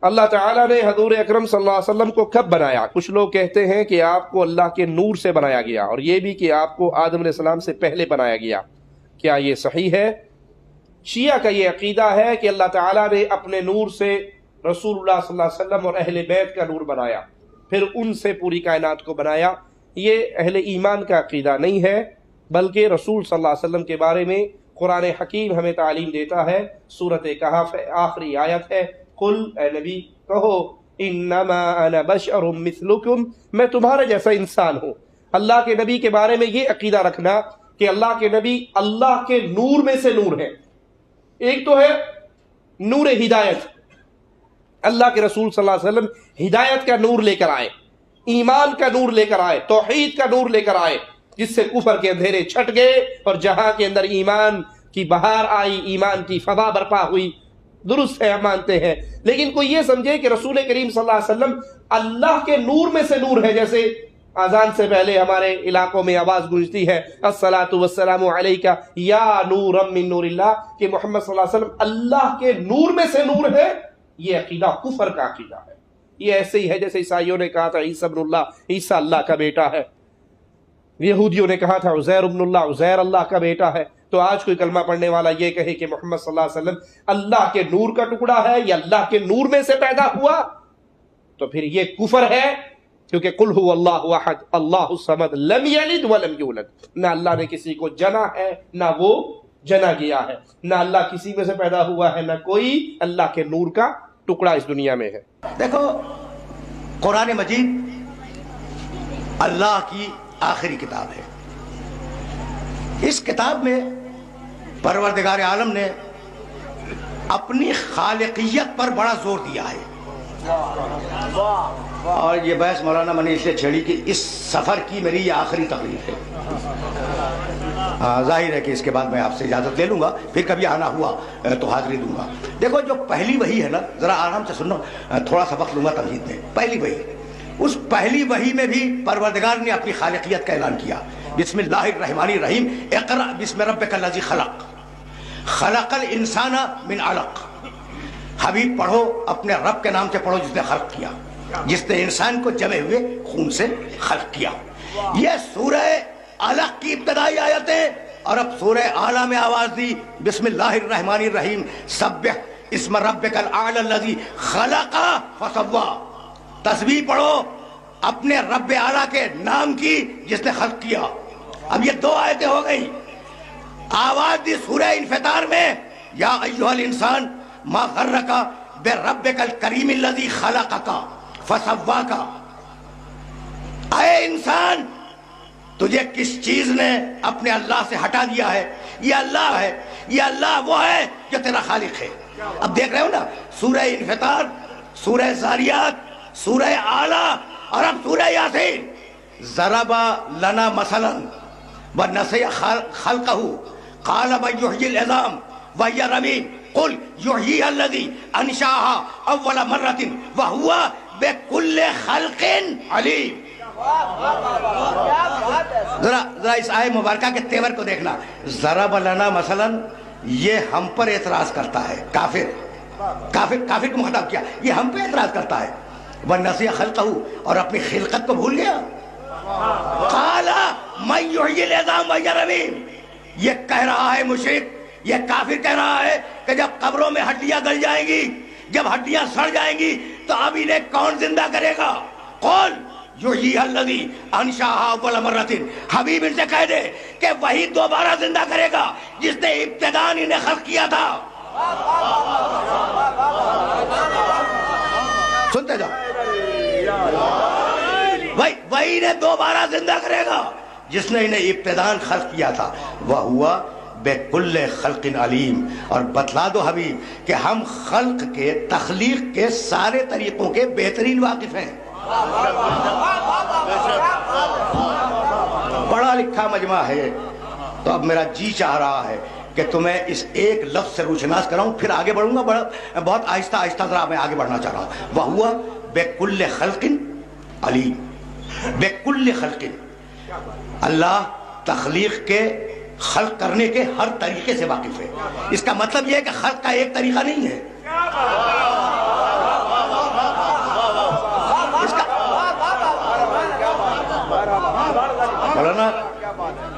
اللہ تعالیٰ نے حضور اکرم صلی اللہ علیہ وسلم کو کب بنایا؟ کچھ لوگ کہتے ہیں کہ آپ کو اللہ کے نور سے بنایا گیا، اور یہ بھی کہ آپ کو آدم علیہ السلام سے پہلے بنایا گیا۔ کیا یہ صحیح ہے؟ شیعہ کا یہ عقیدہ ہے کہ اللہ تعالیٰ نے اپنے نور سے رسول اللہ صلی اللہ علیہ وسلم اور اہل بیت کا نور بنایا، پھر ان سے پوری کائنات کو بنایا۔ یہ اہل ایمان کا عقیدہ نہیں ہے، بلکہ رسول صلی اللہ علیہ وسلم کے بارے میں قرآن حکیم ہمیں تعلیم دیتا ہے۔ سورۃ کہف آخری آیت ہے، قل اے نبی کہو انما انا بشر مثلکم، میں تمہارے جیسا انسان ہوں۔ اللہ کے نبی کے بارے میں یہ عقیدہ رکھنا کہ اللہ کے نبی اللہ کے نور میں سے نور ہے۔ ایک تو ہے نور ہدایت، اللہ کے رسول صلی اللہ علیہ وسلم ہدایت کا نور لے کر آئے، ایمان کا نور لے کر آئے، توحید کا نور لے کر آئے، جس سے کفر کے اندھیرے چھٹ گئے اور جہاں کے اندر ایمان کی بہار آئی، ایمان کی فضا برپا ہوئی۔ درست ہے، ہم مانتے ہیں، لیکن کوئی یہ سمجھے کہ رسول کریم صلی اللہ علیہ وسلم اللہ کے نور میں سے نور ہے، جیسے اذان سے پہلے ہمارے علاقوں میں آواز گونجتی ہے الصلاۃ والسلام علیک یا نورا من نور اللہ، کہ محمد صلی اللہ علیہ وسلم اللہ کے نور میں سے نور ہے۔ یہ عقیدہ کفر کا عقیدہ ہے۔ یہ ایسے ہی ہے جیسے عیسائیوں نے کہا تھا عیسی ابن اللہ، عیسیٰ اللہ کا بیٹا ہے، یہودیوں نے کہا تھا عزیر ابن اللہ، عزیر اللہ کا بیٹا ہے۔ تو آج کوئی کلمہ پڑھنے والا یہ کہے کہ محمد صلی اللہ علیہ وسلم اللہ کے نور کا ٹکڑا ہے یا اللہ کے نور میں سے پیدا ہوا، تو پھر یہ کفر ہے، کیونکہ قل هو اللہ احد اللہ الصمد لم یلد ولم یولد، نہ اللہ نے کسی کو جنا ہے نہ وہ جنا گیا ہے، نہ اللہ کسی میں سے پیدا ہوا ہے، نہ کوئی اللہ کے نور کا ٹکڑا اس دنیا میں ہے۔ دیکھو قرآن مجید اللہ کی آخری کتاب ہے۔ اس کتاب میں پروردگار عالم نے اپنی خالقیت پر بڑا زور دیا ہے، اور یہ بحث مولانا میں نے اس لیے چھیڑی کہ اس سفر کی میری یہ آخری تقریر ہے۔ ظاہر ہے کہ اس کے بعد میں آپ سے اجازت لے لوں گا، پھر کبھی آنا ہوا تو حاضری دوں گا۔ دیکھو جو پہلی وحی ہے نا، ذرا آرام سے سنو، تھوڑا سا وقت لوں گا تمہید میں۔ پہلی وحی، اس پہلی وحی میں بھی پروردگار نے اپنی خالقیت کا اعلان کیا۔ بسم اللہ الرحمن الرحیم، اقرأ بسم ربک الذی خلق، خلق الانسان من علق۔ حبیب پڑھو، اپنے رب کے نام سے پڑھو جس نے خلق کیا، جس نے انسان کو جمے ہوئے خون سے خلق کیا۔ یہ سورہ علق کی ابتدائی آیتیں، اور اب سورہ اعلیٰ میں آواز دی بسم اللہ الرحمن الرحیم، سبح اسم ربک الاعلی الذی خلق فسوی۔ تسبیح پڑھو اپنے رب اعلیٰ کے نام کی جس نے خلق کیا۔ اب یہ دو آیتیں ہو گئی۔ آواز دی سورہ انفطار میں یا ایھا الانسان ما غرک بربک الکریم الذی خلقک فسواک۔ اے انسان، تجھے کس چیز نے اپنے اللہ سے ہٹا دیا ہے؟ یہ اللہ ہے، یہ اللہ وہ ہے جو تیرا خالق ہے۔ اب دیکھ رہے ہو نا، سورہ انفطار، سورہ زاریات، سورہ اعلیٰ، اور اب سورہ یاسین۔ ضرب لنا مثلا ونسی خلقہ قال من یحیی العظام وہی رمیم قل یحییھا الذی انشأھا اول مرۃ وہو بکل خلق علیم۔ ذرا اس آئے مبارکہ کے تیور کو دیکھنا۔ ضرب لنا مثلا، یہ ہم پر اعتراض کرتا ہے، کافر کو مخاطب کیا، یہ ہم پہ اعتراض کرتا ہے۔ وَنَسِیَ خَلْقَهُ، اور اپنی خلقت کو بھول گیا۔ قَالَ مَن یحیی العظام وہی رمیم، یہ کہہ رہا ہے مشرک، یہ کافر کہہ رہا ہے کہ جب قبروں میں ہڈیاں گل جائیں گی، جب ہڈیاں سڑ جائیں گی، تو اب انہیں کون زندہ کرے گا؟ قُلْ یحییھا الذی انشأھا اول مرۃ، حبیب ان سے کہہ دے کہ وہی دوبارہ زندہ کرے گا جس نے ابتداءً انہیں خلق کیا تھا۔ سنتے جاؤ، وہی انہیں دوبارہ زندہ کرے گا جس نے انہیں ابتداءً خلق کیا تھا۔ وَهُوَ بِكُلِّ خَلْقٍ عَلِيمٌ، اور بتلا دو حبیب کہ ہم خلق کے، تخلیق کے سارے طریقوں کے بہترین واقف ہیں۔ پڑھا لکھا مجمع ہے، تو اب میرا جی چاہ رہا ہے کہ تمہیں اس ایک لفظ سے روشناس کراؤں، پھر آگے بڑھوں گا، بہت آہستہ آہستہ ذرا میں آگے بڑھنا چاہ رہا ہوں۔ وَهُوَ بِكُلِّ خَلْقٍ عَلِيمٌ، بِكُلِّ خَلْقٍ، اللہ تخلیق کے، خلق کرنے کے ہر طریقے سے واقف ہے۔ اس کا مطلب یہ ہے کہ خلق کا ایک طریقہ نہیں ہے۔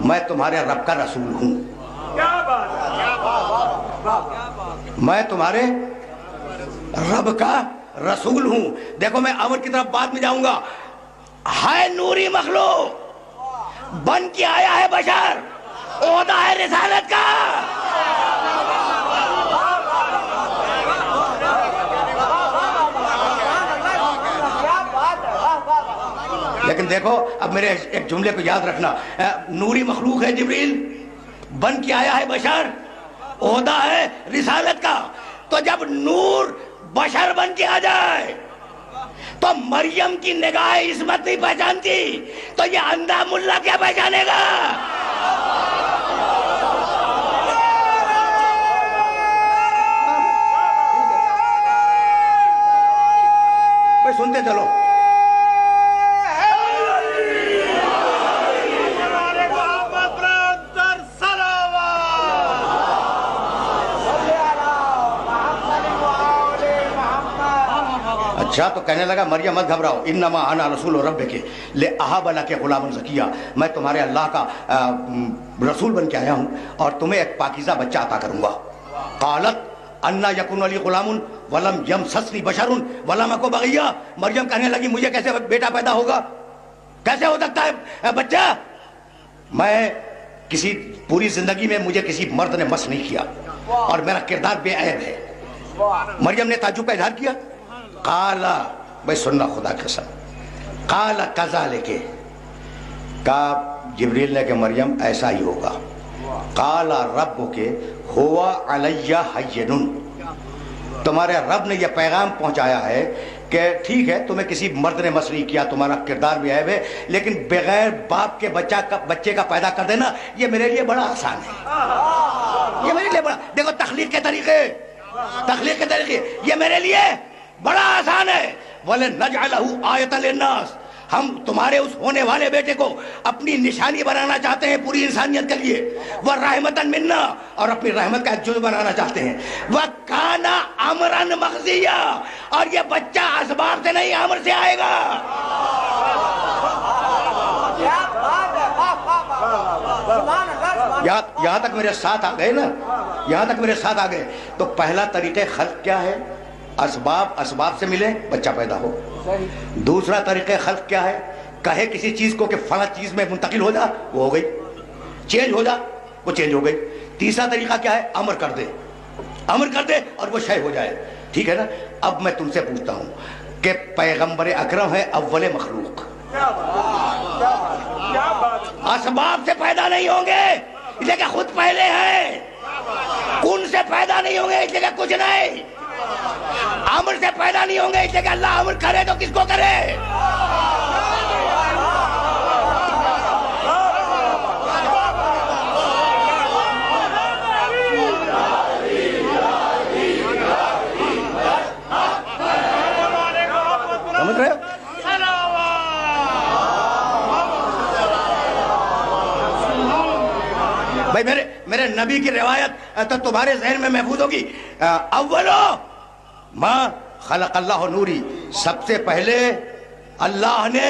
میں تمہارے رب کا رسول ہوں. میں تمہارے رب کا رسول ہوں. دیکھو میں امر کی طرف بعد میں جاؤں گا. ہے نوری مخلوق، بن کے آیا ہے بشر، عہدہ ہے رسالت کا. لیکن دیکھو اب میرے ایک جملے کو یاد رکھنا. نوری مخلوق ہے جبریل، بن کے آیا ہے بشر، عہدہ ہے رسالت کا. تو جب نور بشر بن کے آ جائے تو مریم کی نگاہ عصمت نہیں پہچانتی، تو یہ اندھا ملا کیا پہچانے گا؟ بھائی سنتے چلو. اچھا تو کہنے لگا مریم مت گھبراؤ، انما انا رسول ربک لاہب لک غلاما زکیا، میں تمہارے اللہ کا رسول بن کے آیا ہوں اور تمہیں ایک پاکیزہ بچہ عطا کروں گا. قالت انا یکون لی غلام ولم یمسسنی بشر ولم اک بغیا. مریم کہنے لگی مجھے کیسے بیٹا پیدا ہوگا، کیسے ہو سکتا ہے بچہ؟ میں کسی پوری زندگی میں مجھے کسی مرد نے مس نہیں کیا اور میرا کردار بے عیب ہے. مریم نے تعجب کا اظہار کیا. قالا، بھائی سننا خدا کی قسم، قالا کذالک، کہا جبریل نے کہ مریم ایسا ہی ہوگا. قالا ربک ہوا علی ہین، تمہارے رب نے یہ پیغام پہنچایا ہے کہ ٹھیک ہے تمہیں کسی مرد نے مس نہیں کیا، تمہارا کردار بھی عیب ہے، لیکن بغیر باپ کے بچے کا پیدا کر دینا یہ میرے لیے بڑا آسان ہے. یہ میرے لیے بڑا، دیکھو تخلیق کے طریقے یہ میرے لیے بڑا آسان ہے. وَلَنَجْعَلَهُ آیَةً لِلنَّاسِ، ہم تمہارے اس ہونے والے بیٹے کو اپنی نشانی بنانا چاہتے ہیں پوری انسانیت کے لیے. وَرَحْمَةً مِنَّا، اور اپنی رحمت کا ایک جزء بنانا چاہتے ہیں. وَكَانَ أَمْرًا مَقْضِيًّا، اور یہ بچہ اسباب سے نہیں امر سے آئے گا. یہاں تک میرے ساتھ آ گئے نا، یہاں تک میرے ساتھ آ گئے. تو پہلا طریقہ خلق کیا ہے؟ اسباب سے ملے بچہ پیدا ہو. دوسرا طریقہ خلق کیا ہے؟ کہے کسی چیز کو کہ فلاں چیز میں منتقل ہو جا، وہ ہو گئی. چینج ہو جا، وہ چینج ہو گئی. تیسرا طریقہ کیا ہے؟ امر کر دے اور وہ شے ہو جائے. ٹھیک ہے نا. اب میں تم سے پوچھتا ہوں کہ پیغمبر اکرم ہے اول مخلوق، اسباب سے پیدا نہیں ہوں گے اس لیے کہ خود پہلے ہیں، کن سے پیدا نہیں ہوں گے اس لیے کہ کچھ نہیں، امر سے پیدا نہیں ہوں گے اس لیے کہ اللہ امر کرے تو کس کو کرے. سمجھ رہے ہو؟ بھائی میرے نبی کی روایت تو تمہارے ذہن میں محفوظ ہوگی. اولو ما خلق اللہ نوری، سب سے پہلے اللہ نے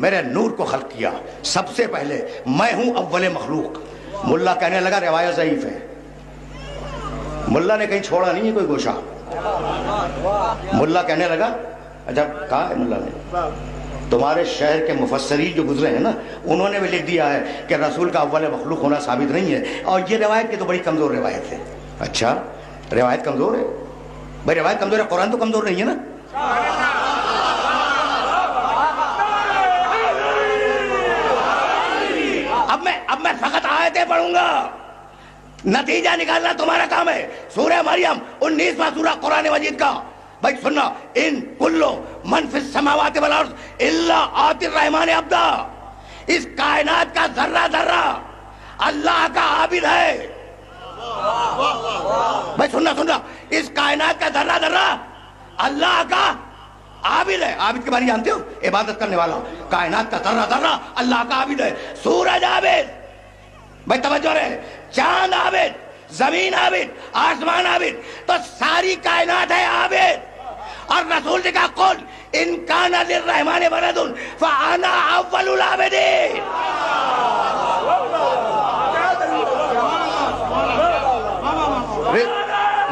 میرے نور کو خلق کیا، سب سے پہلے میں ہوں اول مخلوق. ملا کہنے لگا روایت ضعیف ہے. ملا نے کہیں چھوڑا نہیں ہے کوئی گوشہ. ملا کہنے لگا، اچھا کہا ہے ملا نے، تمہارے شہر کے مفسرین جو گزرے ہیں نا انہوں نے بھی لکھ دیا ہے کہ رسول کا اول مخلوق ہونا ثابت نہیں ہے، اور یہ روایت کی تو بڑی کمزور روایت ہے. اچھا روایت کمزور ہے؟ بھائی روایت کمزور ہے، قرآن تو کمزور نہیں ہے نا. اب میں فقط آیتیں پڑھوں گا، نتیجہ نکالنا تمہارا کام ہے. سورہ مریم 19واں سورہ قرآن مجید کا. بھائی سننا، ان کلو من فی السماوات والارض الا آتی الرحمن عبدا، اس کائنات کا ذرہ ذرہ اللہ کا عابد ہے. بھائی سننا، اس کائنات کا ذرہ ذرہ اللہ کا عابد ہے. عابد کے بارے جانتے ہو؟ عبادت کرنے والا. کائنات کا ذرہ ذرہ اللہ کا عابد ہے. سورج عابد، بھائی توجہ رہے، چاند عابد، زمین عابد، آسمان عابد، تو ساری کائنات ہے عابد. اور رسول نے کہا قل ان کان للرحمن ولد فانا اول العابدین.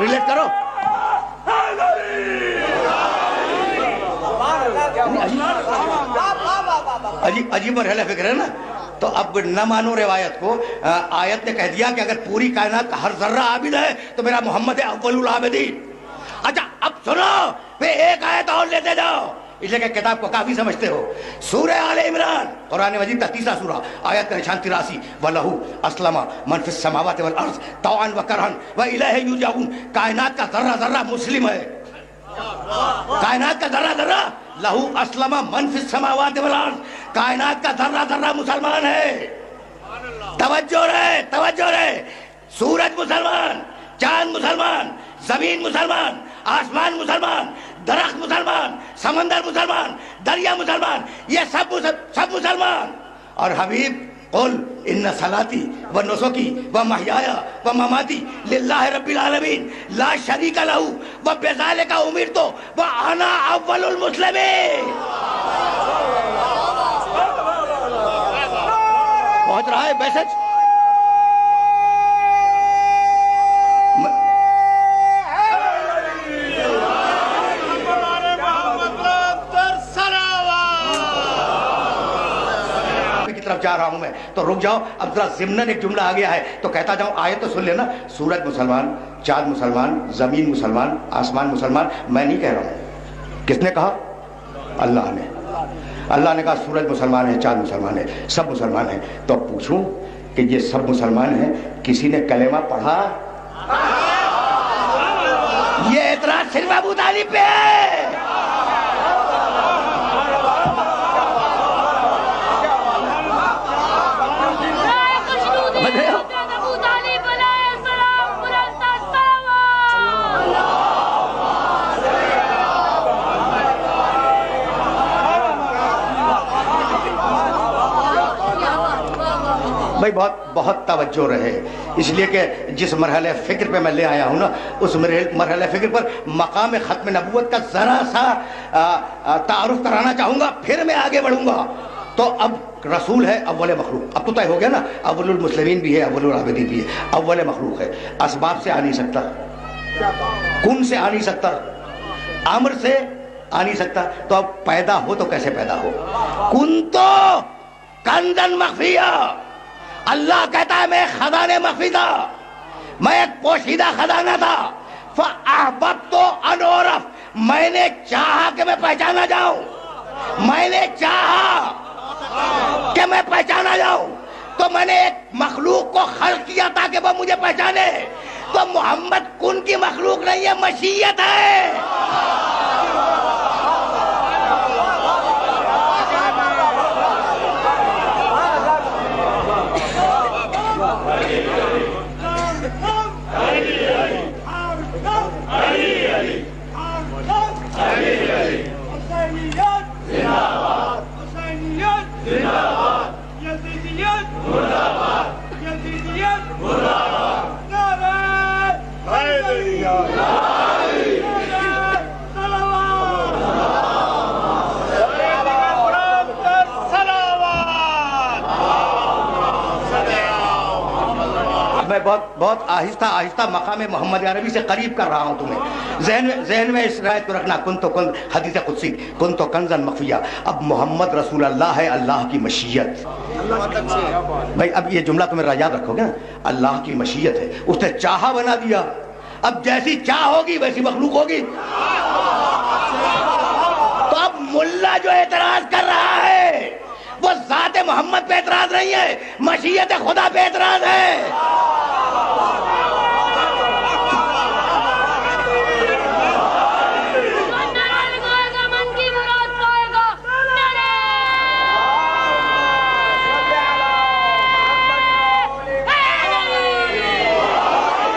ریلیٹ کرو. عجیب مرحلہ فکر ہے نا. تو اب نہ مانو روایت کو. آیت نے کہہ دیا کہ اگر پوری کائنات کا ہر ذرہ عابد ہے تو میرا محمد ہے اول العابدین. اچھا اب سنو, پھر ایک آیت اور لیتے جاؤ, اس لیے کہ کتاب کو کافی سمجھتے ہو. سورہ آل عمران, قرآن مجید کا 30واں سورہ, آیت کا نشان 83, وَلَهُ أَسْلَمَ مَنْ فِي السَّمَاوَاتِ وَالْأَرْضِ طَوْعًا وَكَرْهًا وَإِلَيْهِ يُرْجَعُونَ. کائنات کا ذرہ ذرہ مسلم ہے. کائنات کا ذرہ ذرہ لَهُ أَسْلَمَ مَنْ فِي السَّمَاوَاتِ وَالْأَرْضِ. کائنات کا ذرہ ذرہ مسلمان ہے. توجہ رہے, توجہ رہے. سورج مسلمان, چاند مسلمان, زمین مسلمان, آسمان مسلمان, درخت مسلمان, سمندر مسلمان, دریا مسلمان, یہ سب مسلمان. اور حبیب قل ان صلاتی و نسکی و محیایا و مماتی للہ رب العالمین لا شریک لہ و بذالک امرت و انا اول المسلمین. پہنچ رہا ہے میسج؟ طرف جا رہا ہوں میں, تو رک جاؤ. اب ذرا ضمناً ایک جملہ آ گیا ہے تو کہتا جاؤں, آیت تو سن لینا. سورج مسلمان, چاند مسلمان, زمین مسلمان, آسمان مسلمان. میں نہیں کہہ رہا ہوں. کس نے کہا؟ اللہ نے. اللہ نے کہا سورج مسلمان ہے, چاند مسلمان ہے, سب مسلمان ہیں. تو اب پوچھوں کہ یہ سب مسلمان ہیں, کسی نے کلمہ پڑھا؟ یہ اعتراض صرف ابو طالب پہ ہے. بھائی بہت توجہ رہے, اس لیے کہ جس مرحلہ فکر پہ میں لے آیا ہوں نا, اس مرحلہ فکر پر مقام ختم نبوت کا ذرا سا تعارف کرانا چاہوں گا, پھر میں آگے بڑھوں گا. تو اب رسول ہے اول مخلوق. اب تو طے ہو گیا نا, اول المسلمین بھی ہے, اول العابدین بھی ہے, اول مخلوق ہے. اسباب سے آ نہیں سکتا, کن سے آ نہیں سکتا, امر سے آ نہیں سکتا. تو اب پیدا ہو تو کیسے پیدا ہو؟ کن تو کنزن مخفیہ. اللہ کہتا ہے میں خزانے مخفی تھا, میں ایک پوشیدہ خزانہ تھا. فَأَحْبَبْتُ أَنْ أُعْرَفَ, میں نے چاہا کہ میں پہچانا جاؤں, میں نے چاہا کہ میں پہچانا جاؤں, تو میں نے ایک مخلوق کو خلق کیا تاکہ وہ مجھے پہچانے. تو محمد کن کی مخلوق نہیں ہے, مشیت ہے. میں بہت آہستہ آہستہ مقام محمد عربی سے قریب کر رہا ہوں تمہیں. ذہن میں اس روایت کو رکھنا, کن تو کن, حدیث قدسی, کن تو کنزن مخفیہ. اب محمد رسول اللہ ہے, اللہ کی مشیت. بھائی اب یہ جملہ تمہیں یاد رکھو گے نا, اللہ کی مشیت ہے, اس نے چاہا بنا دیا. اب جیسی چاہ ہوگی ویسی مخلوق ہوگی. تو اب ملا جو اعتراض کر رہا ہے وہ ذات محمد پہ اعتراض نہیں ہے, مشیت خدا پہ اعتراض ہے.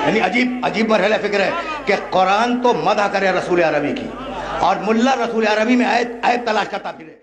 یعنی عجیب مرحلہ فکر ہے کہ قرآن تو مدح کرے رسول عربی کی, اور ملا رسول عربی میں آیت تلاش کرتا پھرے.